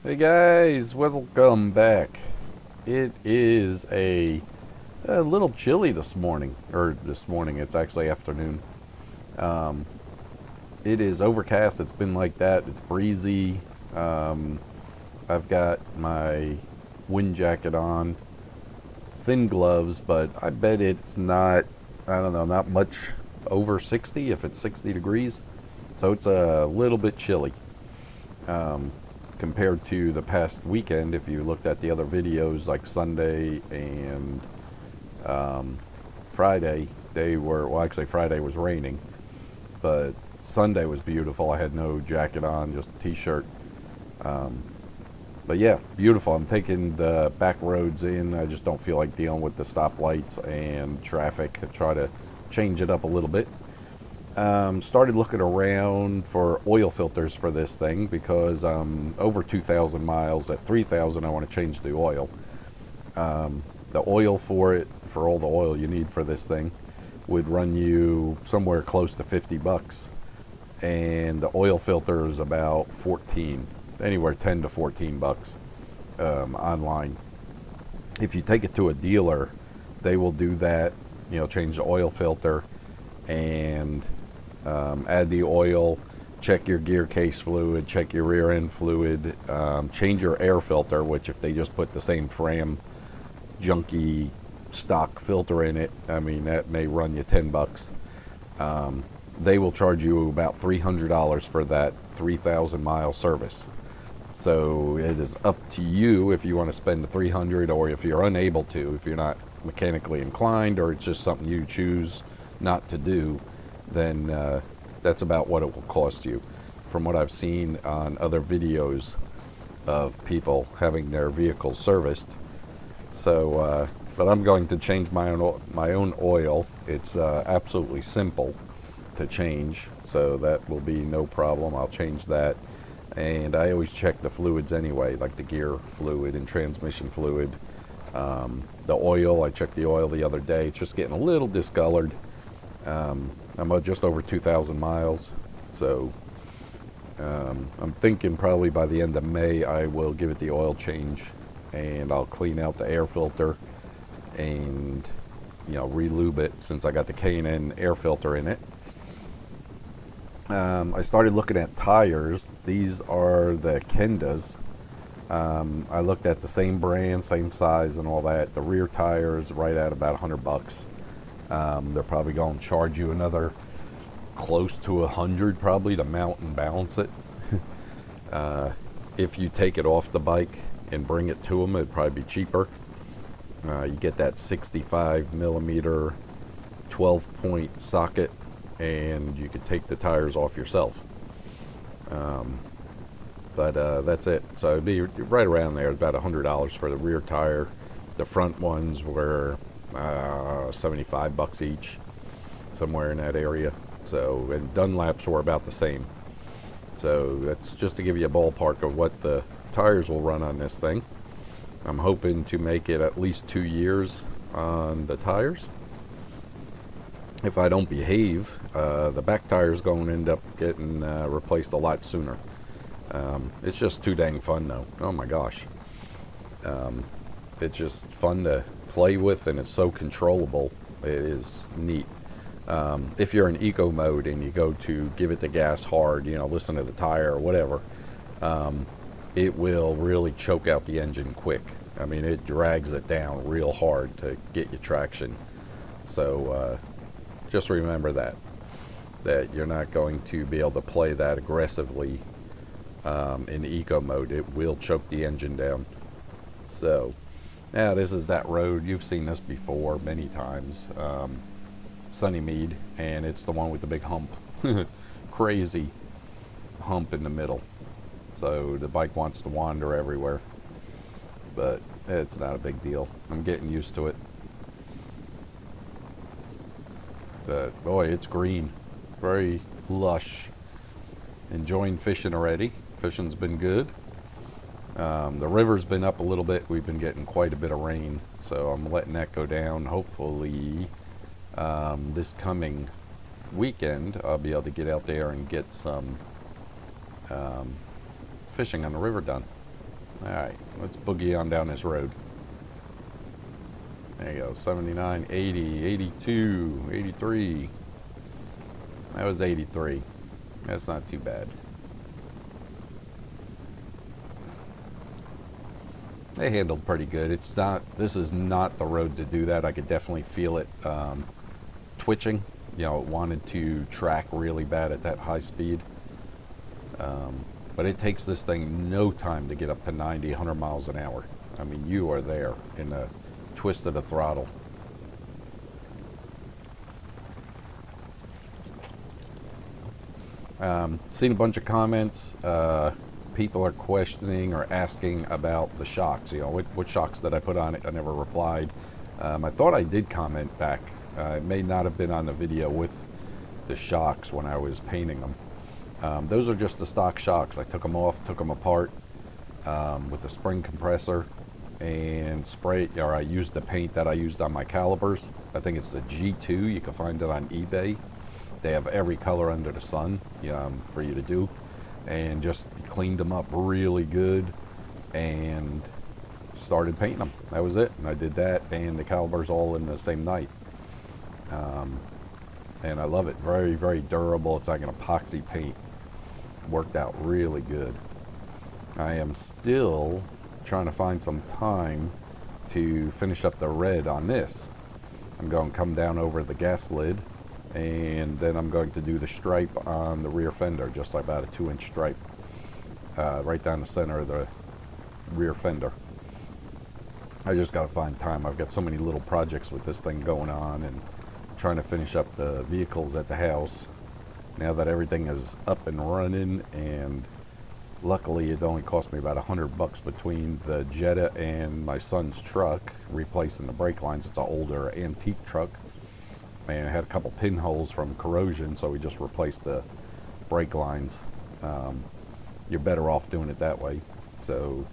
Hey guys, welcome back. It is a little chilly this morning, it's actually afternoon. Um, it is overcast, it's been like that, it's breezy. Um, I've got my wind jacket on, thin gloves, but I bet it's not, I don't know, not much over 60 if it's 60 degrees. So it's a little bit chilly. Um, Compared to the past weekend, if you looked at the other videos like Sunday and um, Friday, well, actually Friday was raining, but Sunday was beautiful. I had no jacket on, just a t-shirt. Um, but yeah, beautiful. I'm taking the back roads in. I just don't feel like dealing with the stoplights and traffic. I try to change it up a little bit. Started looking around for oil filters for this thing because over 2,000 miles. At 3,000 I want to change the oil. The oil for it, for all the oil you need for this thing, would run you somewhere close to 50 bucks. And the oil filter is about 14, anywhere 10 to 14 bucks online. If you take it to a dealer, they will do that, change the oil filter and add the oil, check your gear case fluid, check your rear end fluid, change your air filter, which if they just put the same Fram junky stock filter in it, I mean, that may run you 10 bucks. They will charge you about $300 for that 3,000 mile service. So it is up to you if you want to spend the 300, or if you're unable to, if you're not mechanically inclined, or it's just something you choose not to do, then that's about what it will cost you, from what I've seen on other videos of people having their vehicles serviced. So, but I'm going to change my own oil. It's absolutely simple to change, so that will be no problem. I'll change that, and I always check the fluids anyway, like the gear fluid and transmission fluid. The oil, I checked the oil the other day. It's just getting a little discolored. I'm just over 2,000 miles, so I'm thinking probably by the end of May I will give it the oil change, and I'll clean out the air filter and re-lube it, since I got the K&N air filter in it. I started looking at tires. These are the Kendas. I looked at the same brand, same size and all that. The rear tires right at about 100 bucks. They're probably going to charge you another close to 100 probably to mount and balance it. If you take it off the bike and bring it to them, it'd probably be cheaper. You get that 65 millimeter 12-point socket, and you could take the tires off yourself. But that's it. So it'd be right around there, about $100 for the rear tire. The front ones were 75 bucks each, somewhere in that area. So, and Dunlaps were about the same. So that's just to give you a ballpark of what the tires will run on this thing. I'm hoping to make it at least 2 years on the tires. If I don't behave, the back tire is going to end up getting replaced a lot sooner. It's just too dang fun though. Oh my gosh. It's just fun to play with, and it's so controllable. It is neat. If you're in eco mode and you go to give it the gas hard, listen to the tire or whatever, it will really choke out the engine quick. I mean, it drags it down real hard to get you traction. So just remember that you're not going to be able to play that aggressively in eco mode. It will choke the engine down. So yeah, this is that road. You've seen this before many times. Sunnymead, and it's the one with the big hump. Crazy hump in the middle. So the bike wants to wander everywhere. But it's not a big deal. I'm getting used to it. But boy, it's green. Very lush. Enjoying fishing already. Fishing's been good. The river's been up a little bit. We've been getting quite a bit of rain, so I'm letting that go down. Hopefully this coming weekend I'll be able to get out there and get some fishing on the river done. Alright, let's boogie on down this road. There you go, 79, 80, 82, 83. That was 83. That's not too bad. They handled pretty good. It's not, this is not the road to do that. I could definitely feel it twitching. You know, it wanted to track really bad at that high speed. But it takes this thing no time to get up to 90, 100 miles an hour. I mean, you are there in the twist of the throttle. Seen a bunch of comments. People are questioning or asking about the shocks. You know, what shocks did I put on it? I never replied. I thought I did comment back. It may not have been on the video with the shocks when I was painting them. Those are just the stock shocks. I took them off, took them apart with a spring compressor and sprayed, or I used the paint that I used on my calipers. I think it's the G2. You can find it on eBay. They have every color under the sun for you to do. And just cleaned them up really good and started painting them. That was it. And I did that and the calipers all in the same night. And I love it. Very, very durable. It's like an epoxy paint. Worked out really good. I am still trying to find some time to finish up the red on this. I'm going to come down over the gas lid, and then I'm going to do the stripe on the rear fender, just like about a 2-inch stripe right down the center of the rear fender. I just got to find time. I've got so many little projects with this thing going on and trying to finish up the vehicles at the house. Now that everything is up and running, and luckily it only cost me about $100 between the Jetta and my son's truck, replacing the brake lines. It's an older antique truck. And it had a couple pinholes from corrosion, so we just replaced the brake lines. You're better off doing it that way. So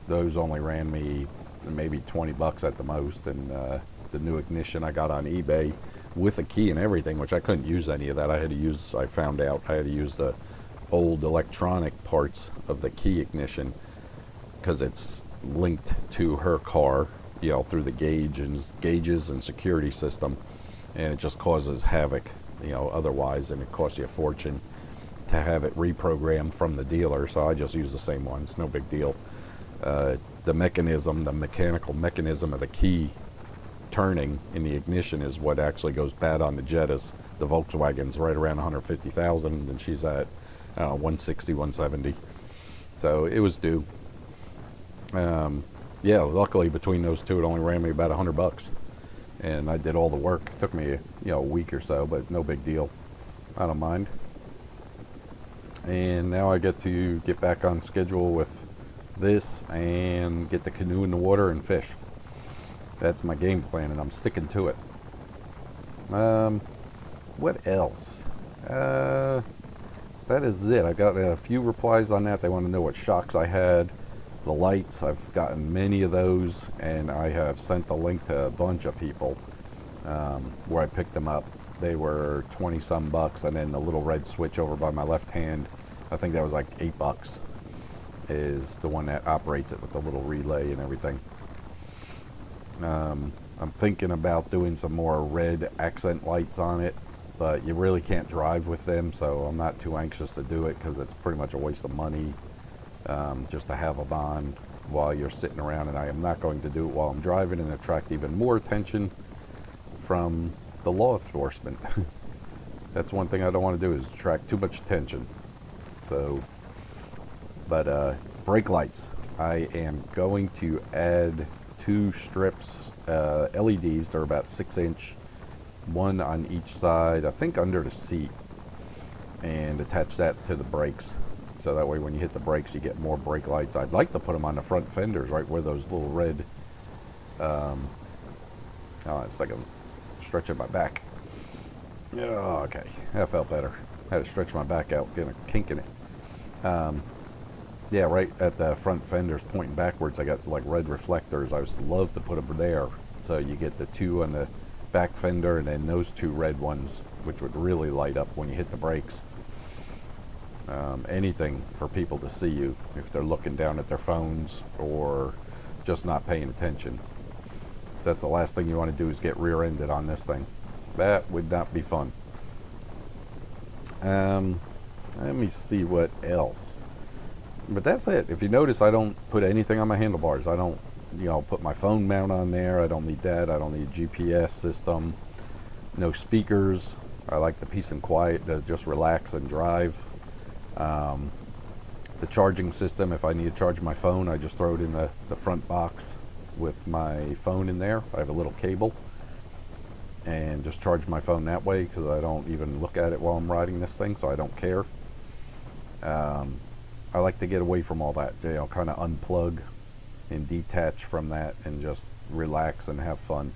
those only ran me maybe $20 at the most, and the new ignition I got on eBay with a key and everything, which I couldn't use any of that. I found out I had to use the old electronic parts of the key ignition because it's linked to her car, you know, through the gauges and security system. And it just causes havoc, you know, otherwise, and it costs you a fortune to have it reprogrammed from the dealer. So I just use the same ones, no big deal. The mechanical mechanism of the key turning in the ignition is what actually goes bad on the Jettas. The Volkswagen's right around 150,000, and she's at 160, 170. So it was due. Yeah, luckily between those two, it only ran me about $100. And I did all the work. It took me, a week or so, but no big deal. I don't mind. And now I get to get back on schedule with this and get the canoe in the water and fish. That's my game plan, and I'm sticking to it. What else? That is it. I got a few replies on that. They want to know what shocks I had. The lights, I've gotten many of those, and I have sent the link to a bunch of people where I picked them up. They were 20 some bucks, and then the little red switch over by my left hand, I think that was like $8, is the one that operates it with the little relay and everything. I'm thinking about doing some more red accent lights on it, but you really can't drive with them, so I'm not too anxious to do it because it's pretty much a waste of money. Just to have them on while you're sitting around, and I am not going to do it while I'm driving and attract even more attention from the law enforcement. That's one thing I don't want to do, is attract too much attention. So, but brake lights, I am going to add 2 strips, LEDs. They're about 6-inch, one on each side, I think under the seat, and attach that to the brakes. So that way when you hit the brakes, you get more brake lights. I'd like to put them on the front fenders, right where those little red, oh, it's like I'm stretching my back. Oh, okay, that felt better. I had to stretch my back out, getting a kink in it. Yeah, right at the front fenders pointing backwards, I got like red reflectors. I would love to put them there. So you get the 2 on the back fender, and then those 2 red ones, which would really light up when you hit the brakes. anything for people to see you if they're looking down at their phones or just not paying attention. That's the last thing you want to do, is get rear-ended on this thing. That would not be fun. Let me see what else. But that's it. If you notice, I don't put anything on my handlebars. I don't, put my phone mount on there. I don't need that. I don't need a GPS system. No speakers. I like the peace and quiet to just relax and drive. The charging system, if I need to charge my phone, I just throw it in the front box with my phone in there. I have a little cable and just charge my phone that way, because I don't even look at it while I'm riding this thing, so I don't care. I like to get away from all that, kind of unplug and detach from that and just relax and have fun.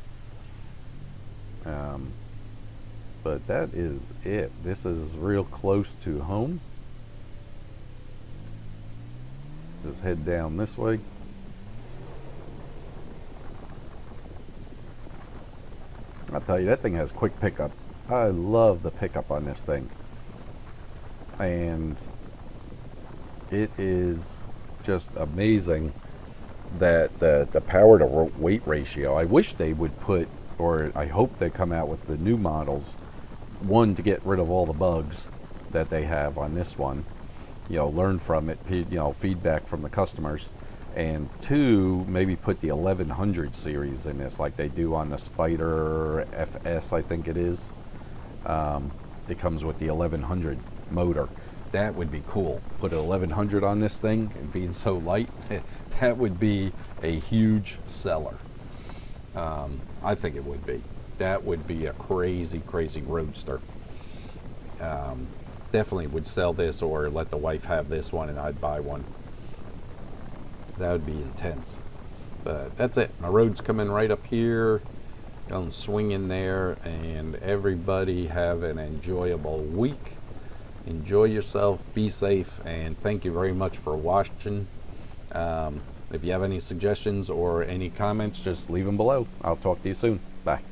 But that is it. This is real close to home. Just head down this way. I'll tell you, that thing has quick pickup. I love the pickup on this thing. And it is just amazing that the power to weight ratio. I wish they would put, or I hope they come out with the new models, one, to get rid of all the bugs that they have on this one, learn from it, feedback from the customers, and two, maybe put the 1100 series in this like they do on the Spider FS, I think it is. It comes with the 1100 motor. That would be cool. Put an 1100 on this thing, and being so light, that would be a huge seller. I think it would be. That would be a crazy, crazy roadster. Definitely would sell this, or let the wife have this one and I'd buy one. That would be intense. But that's it. My road's coming right up here. Don't swing in there, and everybody have an enjoyable week. Enjoy yourself, be safe, and thank you very much for watching. If you have any suggestions or any comments, just leave them below. I'll talk to you soon. Bye.